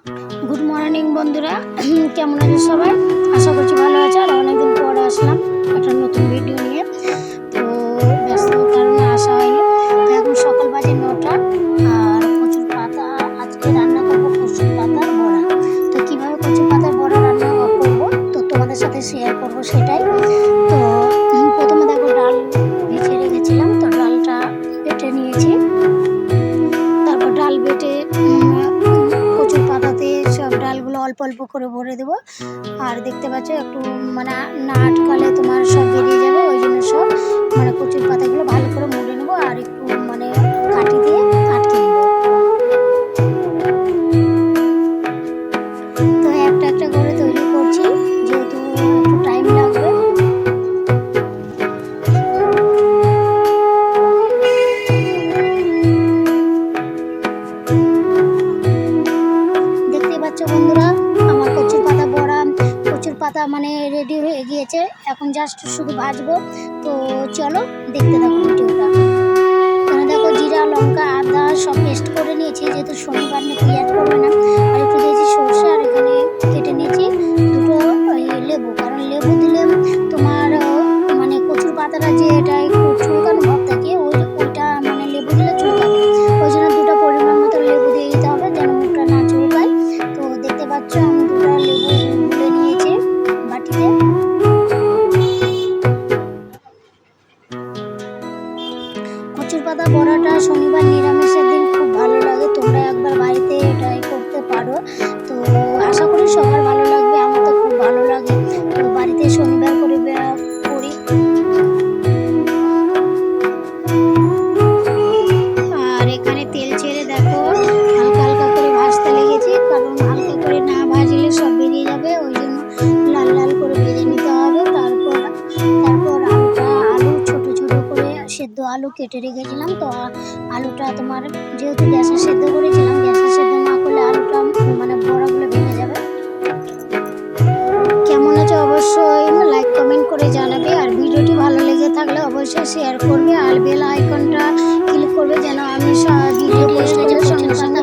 Good morning বন্ধুরা, কেমন আছে সবাই? আশা করছি ভালো আছে। আর অনেকদিন পরে আসলাম একটা নতুন ভিডিও নিয়ে। তো ব্যস্ততার কারণে আসা হয়নি। তো এখন সকাল বাজে 9টা। আর কচুর পাতা আজকে রান্না করবো, কচুর পাতার বড়া। তো কীভাবে কচুর পাতার বড়া রান্না করবো তো তোমাদের সাথে শেয়ার করবো সেটাই। তো প্রথমে দেখো, ডাল ভিজিয়ে রেখেছিলাম, তো ডালটা বেটে নিয়েছি। তারপর ডাল বেটে কচুর পাতাতে সব ডালগুলো অল্প অল্প করে ভরে দেবো। আর দেখতে পাচ্ছ একটু মানে না আটকালে তোমার সব বেরিয়ে যাবে, ওই জন্য সব মানে কচুর পাতাগুলো ভালো করে মুড়ে নেবো আর একটু মানে কাঠি দিয়ে আটকে নেবো। তো একটা একটা করে তৈরি করছি, যেহেতু একটু টাইম লাগবে। দেখতে পাচ্ছ বন্ধুরা, আমার কচুর পাতা বড়া, কচুর পাতা মানে রেডি হয়ে গিয়েছে। এখন জাস্ট শুধু ভাজবো। তো চলো দেখতে থাকো ভিডিওটা। এখানে দেখো, জিরা, লঙ্কা, আদা সব পেস্ট করে নিয়েছি, যেহেতু শনিবার নিয়ে পেঁয়াজ করবে না। আর একটু দিয়েছি সর্ষে, আর এখানে কেটে নিয়েছি দুটো লেবু। কারণ লেবু দিলে তোমার মানে কচুর পাতাটা যে এটা একটু চুলকানো ভাব থাকে, ওইটা মানে লেবু দিলে চুলকাবে। ওই জন্য দুটো পরিমাণ মতো লেবু দিয়ে দিতে হবে, যেন মুখটা না চুলকায়। তো দেখতে পাচ্ছ আমি দুটো লেবু গুলে নিয়েছি বাটিতে। কচুর পাতা বড়াটা শনিবার নিরামিষের দিন খুব ভালো লাগে। তোমরা একবার বাড়িতে ট্রাই করতে পারো। তো আশা করি সবার ভালো লাগবে, আমার তো খুব ভালো লাগে। তো বাড়িতে শনিবার করে করি। আর এখানে তেল ছেড়ে দেখো, হালকা হালকা করে ভাজতে লেগেছি, কারণ হালকা করে না ভাজলে সব বেরিয়ে যাবে, ওই জন্য লাল লাল করে ভেজে নিতে হবে। তারপর আলু ছোট ছোট করে সেদ্ধ আলু কেটে রেখেছিলাম। তো আলুটা তোমার যেহেতু গ্যাসে সেদ্ধ করেছিলাম, গ্যাসে সেদ্ধ না করলে আলুটা মানে বড়াগুলো ভেঙে যাবে। কেমন আছে অবশ্যই লাইক কমেন্ট করে জানাবে। আর ভিডিওটি ভালো লেগে থাকলে অবশ্যই শেয়ার করবে, আর বেল আইকনটা ক্লিক করবে, যেন আমি ভিডিও পোস্ট করলে সঙ্গে সঙ্গে